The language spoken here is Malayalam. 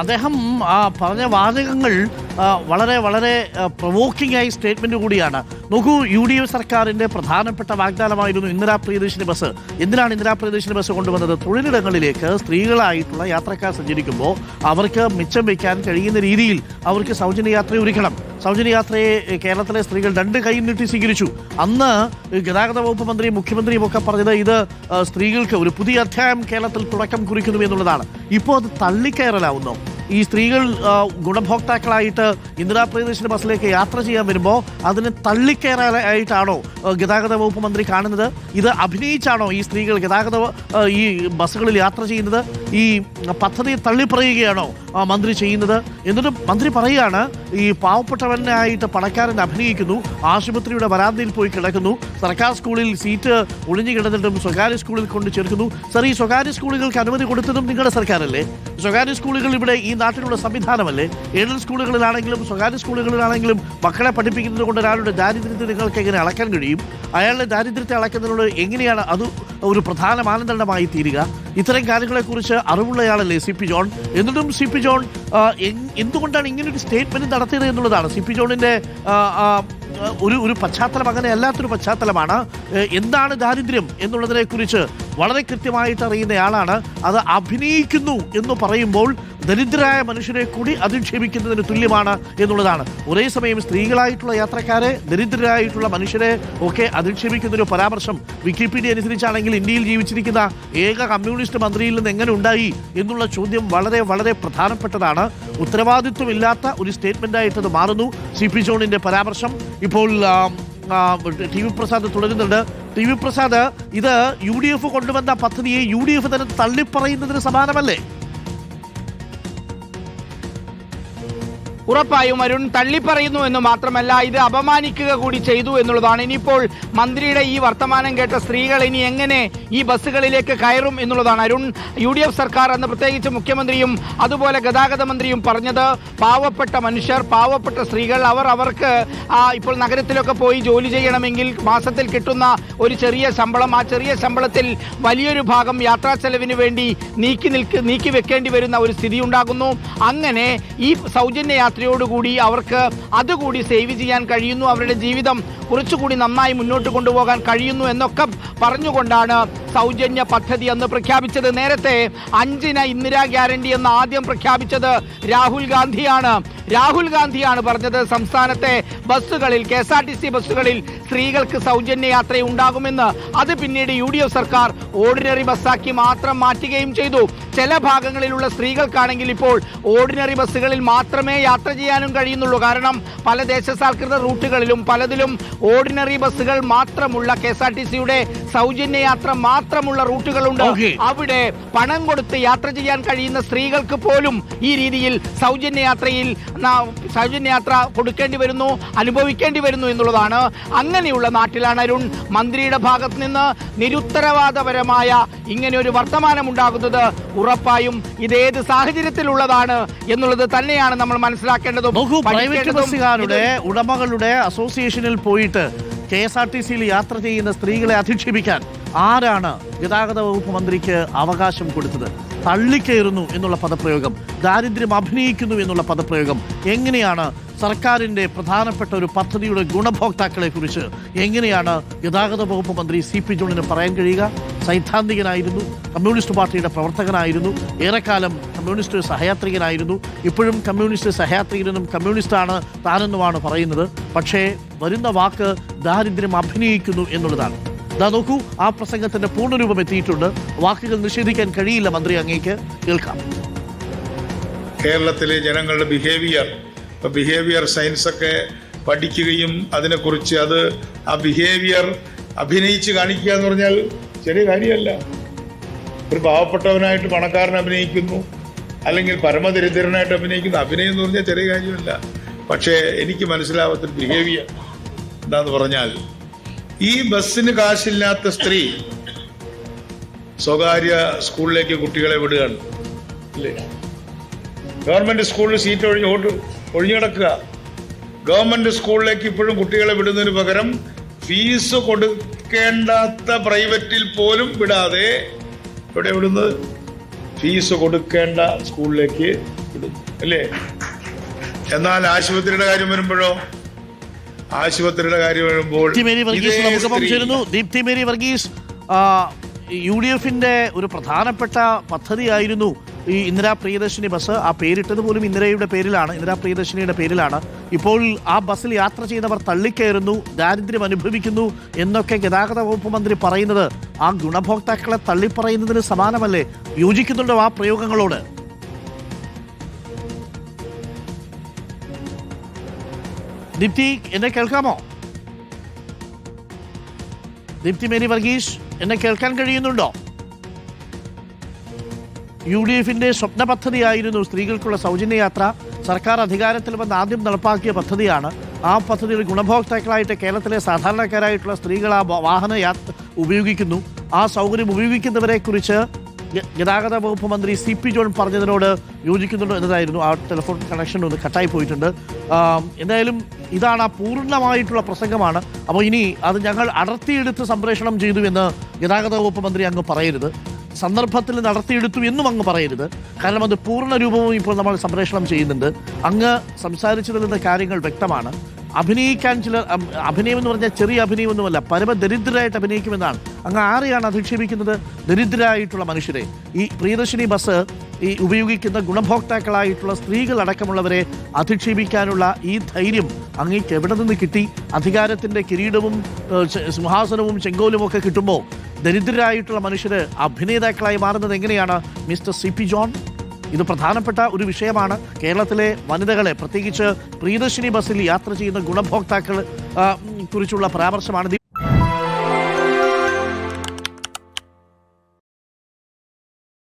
അദ്ദേഹം പറഞ്ഞ വാചകങ്ങൾ വളരെ വളരെ പ്രൊവോക്കിംഗ് ആയി സ്റ്റേറ്റ്മെന്റ് കൂടിയാണ്. നോക്കൂ, UDF സർക്കാരിന്റെ പ്രധാനപ്പെട്ട വാഗ്ദാനമായിരുന്നു ഇന്ദിരാ പ്രിയദർശിനി ബസ്. എന്തിനാണ് ഇന്ദിരാ പ്രിയദർശിനി ബസ് കൊണ്ടുവന്നത്? തൊഴിലിടങ്ങളിലേക്ക് സ്ത്രീകളായിട്ടുള്ള യാത്രക്കാർ സഞ്ചരിക്കുമ്പോൾ അവർക്ക് മിച്ചം വയ്ക്കാൻ കഴിയുന്ന രീതിയിൽ അവർക്ക് സൗജന്യ യാത്ര ഒരുക്കണം. സൗജന്യ യാത്രയെ കേരളത്തിലെ സ്ത്രീകൾ 2 കൈ നീട്ടി സ്വീകരിച്ചു. അന്ന് ഗതാഗത വകുപ്പ് മന്ത്രിയും മുഖ്യമന്ത്രിയും ഒക്കെ പറഞ്ഞത് ഇത് സ്ത്രീകൾക്ക് ഒരു പുതിയ അധ്യായം കേരളത്തിൽ തുടക്കം കുറിക്കുന്നു എന്നുള്ളതാണ്. ഇപ്പോൾ അത് തള്ളിക്കയറലാവുന്നു. ഈ സ്ത്രീകൾ ഗുണഭോക്താക്കളായിട്ട് ഇന്ദിരാ പ്രിയദർശിനി ബസ്സിലേക്ക് യാത്ര ചെയ്യാൻ വരുമ്പോൾ അതിന് തള്ളിക്കയറാനായിട്ടാണോ ഗതാഗത വകുപ്പ് മന്ത്രി കാണുന്നത്? ഇത് അഭിനയിച്ചാണോ ഈ സ്ത്രീകൾ ഈ ബസ്സുകളിൽ യാത്ര ചെയ്യുന്നത്? ഈ പദ്ധതി തള്ളിപ്പറയുകയാണോ മന്ത്രി ചെയ്യുന്നത്? എന്നിട്ടും മന്ത്രി പറയുകയാണ്, ഈ പാവപ്പെട്ടവനായിട്ട് പണക്കാരൻ അഭിനയിക്കുന്നു, ആശുപത്രിയുടെ വരാന്തയിൽ പോയി കിടക്കുന്നു, സർക്കാർ സ്കൂളിൽ സീറ്റ് ഒളിഞ്ഞു കിടന്നിട്ടും സ്വകാര്യ സ്കൂളിൽ കൊണ്ട് ചേർക്കുന്നു. സർ, ഈ സ്വകാര്യ സ്കൂളുകൾക്ക് അനുമതി കൊടുത്തതും നിങ്ങളുടെ സർക്കാരല്ലേ? സ്വകാര്യ സ്കൂളുകൾ ഇവിടെ ഈ നാട്ടിലുള്ള സംവിധാനമല്ലേ? എയ്ഡഡ് സ്കൂളുകളിലാണെങ്കിലും സ്വകാര്യ സ്കൂളുകളിലാണെങ്കിലും മക്കളെ പഠിപ്പിക്കുന്നത് കൊണ്ട് ഒരാളുടെ ദാരിദ്ര്യത്തെ നിങ്ങൾക്ക് എങ്ങനെ അളക്കാൻ കഴിയും? അയാളുടെ ദാരിദ്ര്യത്തെ അളക്കുന്നതിനോട് എങ്ങനെയാണ് അത് ഒരു പ്രധാന മാനദണ്ഡമായി തീരുക? ഇത്തരം കാര്യങ്ങളെക്കുറിച്ച് അറിവുള്ളയാളല്ലേ CP ജോൺ? എന്നിട്ടും CP ജോൺ എന്തുകൊണ്ടാണ് ഇങ്ങനൊരു സ്റ്റേറ്റ്മെന്റ് നടത്തിയത് എന്നുള്ളതാണ്. CP ജോണിന്റെ ഒരു പശ്ചാത്തലം അങ്ങനെ അല്ലാത്തൊരു പശ്ചാത്തലമാണ്. എന്താണ് ദാരിദ്ര്യം എന്നുള്ളതിനെ കുറിച്ച് വളരെ കൃത്യമായിട്ട് അറിയുന്നയാളാണ്. അത് അഭിനയിക്കുന്നു എന്ന് പറയുമ്പോൾ ദരിദ്രരായ മനുഷ്യരെ കൂടി അധിക്ഷേപിക്കുന്നതിന് തുല്യമാണ് എന്നുള്ളതാണ്. ഒരേ സമയം സ്ത്രീകളായിട്ടുള്ള യാത്രക്കാരെ, ദരിദ്രരായിട്ടുള്ള മനുഷ്യരെ ഒക്കെ അധിക്ഷേപിക്കുന്നൊരു പരാമർശം വിക്കിപീഡിയ അനുസരിച്ചാണെങ്കിൽ ഇന്ത്യയിൽ ജീവിച്ചിരിക്കുന്ന ഏക കമ്മ്യൂണിസ്റ്റ് മന്ത്രിയിൽ നിന്ന് എങ്ങനെ ഉണ്ടായി എന്നുള്ള ചോദ്യം വളരെ വളരെ പ്രധാനപ്പെട്ടതാണ്. ഉത്തരവാദിത്വമില്ലാത്ത ഒരു സ്റ്റേറ്റ്മെന്റായിട്ടത് മാറുന്നു CP ജോണിന്റെ പരാമർശം. ഇപ്പോൾ TV പ്രസാദ് തുടരുന്നുണ്ട്. TV പ്രസാദ്, ഇത് UDF കൊണ്ടുവന്ന പദ്ധതിയെ UDF തന്നെ തള്ളിപ്പറയുന്നതിന് സമാനമല്ലേ? ഉറപ്പായും അരുൺ, തള്ളിപ്പറയുന്നു എന്ന് മാത്രമല്ല, ഇത് അപമാനിക്കുക കൂടി ചെയ്തു എന്നുള്ളതാണ്. ഇനിയിപ്പോൾ മന്ത്രിയുടെ ഈ വർത്തമാനം കേട്ട സ്ത്രീകൾ ഇനി എങ്ങനെ ഈ ബസ്സുകളിലേക്ക് കയറും എന്നുള്ളതാണ്. അരുൺ, UDF സർക്കാർ എന്ന് പ്രത്യേകിച്ച് മുഖ്യമന്ത്രിയും അതുപോലെ ഗതാഗത മന്ത്രിയും പറഞ്ഞത് പാവപ്പെട്ട മനുഷ്യർ, പാവപ്പെട്ട സ്ത്രീകൾ, അവർക്ക് ഇപ്പോൾ നഗരത്തിലൊക്കെ പോയി ജോലി ചെയ്യണമെങ്കിൽ മാസത്തിൽ കിട്ടുന്ന ഒരു ചെറിയ ശമ്പളം, ആ ചെറിയ ശമ്പളത്തിൽ വലിയൊരു ഭാഗം യാത്രാ ചെലവിന് വേണ്ടി നീക്കി വെക്കേണ്ടി വരുന്ന ഒരു സ്ഥിതി ഉണ്ടാകുന്നു. അങ്ങനെ ഈ സൗജന്യ യാത്രയോടുകൂടി അവർക്ക് അതുകൂടി സേവ് ചെയ്യാൻ കഴിയുന്നു, അവരുടെ ജീവിതം കുറച്ചുകൂടി നന്നായി മുന്നോട്ട് കൊണ്ടുപോകാൻ കഴിയുന്നു എന്നൊക്കെ പറഞ്ഞുകൊണ്ടാണ് സൗജന്യ പദ്ധതി എന്ന് പ്രഖ്യാപിച്ചത്. നേരത്തെ 5ന് ഇന്ദിരാ ഗ്യാരണ്ടി എന്ന് ആദ്യം പ്രഖ്യാപിച്ചത് രാഹുൽ ഗാന്ധിയാണ് പറഞ്ഞത് സംസ്ഥാനത്തെ ബസ്സുകളിൽ, KSRTC ബസ്സുകളിൽ സ്ത്രീകൾക്ക് സൗജന്യ യാത്ര ഉണ്ടാകുമെന്ന്. അത് പിന്നീട് UDF സർക്കാർ ഓർഡിനറി ബസ്സാക്കി മാത്രം മാറ്റുകയും ചെയ്തു. ചില ഭാഗങ്ങളിലുള്ള സ്ത്രീകൾക്കാണെങ്കിൽ ഇപ്പോൾ ഓർഡിനറി ബസ്സുകളിൽ മാത്രമേ യാത്ര ചെയ്യാനും കഴിയുന്നുള്ളൂ. കാരണം പല ദേശസാൽകൃത റൂട്ടുകളിലും പലതിലും ഓർഡിനറി ബസ്സുകൾ മാത്രമുള്ള, KSRTCയുടെ സൗജന്യ യാത്ര മാത്രമുള്ള റൂട്ടുകളുണ്ട്. അവിടെ പണം കൊടുത്ത് യാത്ര ചെയ്യാൻ കഴിയുന്ന സ്ത്രീകൾക്ക് പോലും ഈ രീതിയിൽ സൗജന്യ യാത്ര കൊടുക്കേണ്ടി വരുന്നു, അനുഭവിക്കേണ്ടി വരുന്നു എന്നുള്ളതാണ്. അങ്ങനെയുള്ള നാട്ടിലാണ് അരുൺ മന്ത്രിയുടെ ഭാഗത്ത് നിന്ന് നിരുത്തരവാദപരമായ ഇങ്ങനെ ഒരു വർത്തമാനം ഉണ്ടാകുന്നത്. ഉറപ്പായും ഇതേത് സാഹചര്യത്തിലുള്ളതാണ് എന്നുള്ളത് തന്നെയാണ് നമ്മൾ മനസ്സിലാക്കേണ്ടത്. പ്രൈവറ്റ് ബസ്സുകാരുടെ ഉടമകളുടെ അസോസിയേഷനിൽ പോയിട്ട് KSRTCയിൽ യാത്ര ചെയ്യുന്ന സ്ത്രീകളെ അധിക്ഷേപിക്കാൻ ആരാണ് ഗതാഗത വകുപ്പ് മന്ത്രിക്ക് അവകാശം കൊടുത്തത്? തള്ളിക്കയറുന്നു എന്നുള്ള പദപ്രയോഗം, ദാരിദ്ര്യം അഭിനയിക്കുന്നു എന്നുള്ള പദപ്രയോഗം എങ്ങനെയാണ് സർക്കാരിൻ്റെ പ്രധാനപ്പെട്ട ഒരു പദ്ധതിയുടെ ഗുണഭോക്താക്കളെ കുറിച്ച് എങ്ങനെയാണ് ഗതാഗത വകുപ്പ് മന്ത്രി CP ജോണിന് പറയാൻ കഴിയുക? സൈദ്ധാന്തികനായിരുന്നു, കമ്മ്യൂണിസ്റ്റ് പാർട്ടിയുടെ പ്രവർത്തകനായിരുന്നു, ഏറെക്കാലം കമ്മ്യൂണിസ്റ്റ് സഹയാത്രികനായിരുന്നു, ഇപ്പോഴും കമ്മ്യൂണിസ്റ്റ് സഹയാത്രികനും കമ്മ്യൂണിസ്റ്റാണ് താനെന്നുമാണ് പറയുന്നത്. പക്ഷേ വരുന്ന വാക്ക് ദാരിദ്ര്യം അഭിനയിക്കുന്നു എന്നുള്ളതാണ്. ദാ നോക്കൂ, ആ പ്രസംഗത്തിന്റെ പൂർണ്ണരൂപം എത്തിയിട്ടുണ്ട്. വാക്കുകൾ നിഷേധിക്കാൻ കഴിയില്ല മന്ത്രി, അങ്ങേക്ക് കേൾക്കാം. കേരളത്തിലെ ജനങ്ങളുടെ ബിഹേവിയർ സയൻസൊക്കെ പഠിക്കുകയും അതിനെക്കുറിച്ച് ആ ബിഹേവിയർ അഭിനയിച്ച് കാണിക്കുക എന്ന് പറഞ്ഞാൽ ചെറിയ കാര്യമല്ല. ഒരു പാവപ്പെട്ടവനായിട്ട് പണക്കാരൻ അഭിനയിക്കുന്നു, അല്ലെങ്കിൽ പരമദരിദ്രനായിട്ട് അഭിനയിക്കുന്നു. അഭിനയം എന്ന് പറഞ്ഞാൽ ചെറിയ കാര്യമല്ല. പക്ഷേ എനിക്ക് മനസ്സിലാവാത്ത ബിഹേവിയർ എന്താന്ന് പറഞ്ഞാൽ, ഈ ബസ്സിന് കാശില്ലാത്ത സ്ത്രീ സ്വകാര്യ സ്കൂളിലേക്ക് കുട്ടികളെ വിടുകയാണ് അല്ലേ? ഗവൺമെന്റ് സ്കൂളിൽ സീറ്റ് ഒഴിഞ്ഞു കിടക്കുക. ഗവൺമെന്റ് സ്കൂളിലേക്ക് ഇപ്പോഴും കുട്ടികളെ വിടുന്നതിന് പകരം ഫീസ് കൊടുക്കേണ്ടാത്ത പ്രൈവറ്റിൽ പോലും വിടാതെ എവിടെ വിടുന്നത്? ഫീസ് കൊടുക്കേണ്ട സ്കൂളിലേക്ക് അല്ലേ? എന്നാൽ ആശുപത്രിയുടെ കാര്യം വരുമ്പോഴോ, ആശുപത്രിയുടെ കാര്യം വരുമ്പോൾ ദീപ്തി മേരി വർഗീസ് നമുക്കൊപ്പം ചേരുന്നു. ദീപ്തി മേരി വർഗീസ്, UDFന്റെ ഒരു പ്രധാനപ്പെട്ട പദ്ധതിയായിരുന്നു ഈ ഇന്ദിരാ പ്രിയദർശിനി ബസ്. ആ പേരിട്ടത് പോലും ഇന്ദിരയുടെ പേരിലാണ്, ഇന്ദിരാ പ്രിയദർശിനിയുടെ പേരിലാണ്. ഇപ്പോൾ ആ ബസ്സിൽ യാത്ര ചെയ്യുന്നവർ തള്ളിക്കയറുന്നു, ദാരിദ്ര്യം അനുഭവിക്കുന്നു എന്നൊക്കെ ഗതാഗത വകുപ്പ് മന്ത്രി പറയുന്നത് ആ ഗുണഭോക്താക്കളെ തള്ളിപ്പറയുന്നതിന് സമാനമല്ലേ? യോജിക്കുന്നുണ്ടോ ആ പ്രയോഗങ്ങളോട്? ദീപ്തി, എന്നെ കേൾക്കാമോ? ദീപ്തി മേരി വർഗീസ്, എന്നെ കേൾക്കാൻ കഴിയുന്നുണ്ടോ? UDFന്റെ സ്വപ്ന പദ്ധതിയായിരുന്നു സ്ത്രീകൾക്കുള്ള സൗജന്യ യാത്ര. സർക്കാർ അധികാരത്തിൽ വന്ന് ആദ്യം നടപ്പാക്കിയ പദ്ധതിയാണ്. ആ പദ്ധതിയുടെ ഗുണഭോക്താക്കളായിട്ട് കേരളത്തിലെ സാധാരണക്കാരായിട്ടുള്ള സ്ത്രീകൾ ആ വാഹന യാത്ര ഉപയോഗിക്കുന്നു. ആ സൗകര്യം ഉപയോഗിക്കുന്നവരെ കുറിച്ച് ഗതാഗത വകുപ്പ് മന്ത്രി CP ജോൺ പറഞ്ഞതിനോട് യോജിക്കുന്നുണ്ടോ എന്നതായിരുന്നു. ആ ടെലിഫോൺ കണക്ഷൻ ഒന്ന് കട്ടായി പോയിട്ടുണ്ട്. എന്തായാലും ഇതാണ് ആ പൂർണ്ണമായിട്ടുള്ള പ്രസംഗമാണ്. അപ്പോൾ ഇനി അത് ഞങ്ങൾ അടർത്തിയെടുത്ത് സംപ്രേഷണം ചെയ്തു എന്ന് ഗതാഗത വകുപ്പ് മന്ത്രി അങ്ങ് പറയരുത്. സന്ദർഭത്തിൽ നടത്തിയെടുത്തു എന്നും അങ്ങ് പറയരുത്. കാരണം അത് പൂർണ്ണ രൂപവും ഇപ്പോൾ നമ്മൾ സംപ്രേഷണം ചെയ്യുന്നുണ്ട്. അങ്ങ് സംസാരിച്ചതിൽ നിന്ന് കാര്യങ്ങൾ വ്യക്തമാണ്. അഭിനയിക്കാൻ ചിലർ, അഭിനയം എന്ന് പറഞ്ഞാൽ ചെറിയ അഭിനയമൊന്നുമല്ല, പരമദരിദ്രരായിട്ട് അഭിനയിക്കുമെന്നാണ്. അങ്ങ് ആരെയാണ് അധിക്ഷേപിക്കുന്നത്? ദരിദ്രരായിട്ടുള്ള മനുഷ്യരെ. ഈ പ്രിയദർശിനി ബസ് ഈ ഉപയോഗിക്കുന്ന ഗുണഭോക്താക്കളായിട്ടുള്ള സ്ത്രീകൾ അടക്കമുള്ളവരെ അധിക്ഷേപിക്കാനുള്ള ഈ ധൈര്യം അങ്ങേക്ക് എവിടെ നിന്ന് കിട്ടി? അധികാരത്തിൻ്റെ കിരീടവും സിംഹാസനവും ചെങ്കോലും ഒക്കെ കിട്ടുമ്പോൾ ദരിദ്രരായിട്ടുള്ള മനുഷ്യർ അഭിനേതാക്കളായി മാറുന്നത് എങ്ങനെയാണ് മിസ്റ്റർ CP ജോൺ? ഇത് പ്രധാനപ്പെട്ട ഒരു വിഷയമാണ്. കേരളത്തിലെ വനിതകളെ, പ്രത്യേകിച്ച് പ്രിയദർശിനി ബസ്സിൽ യാത്ര ചെയ്യുന്ന ഗുണഭോക്താക്കൾ കുറിച്ചുള്ള പരാമർശമാണ്.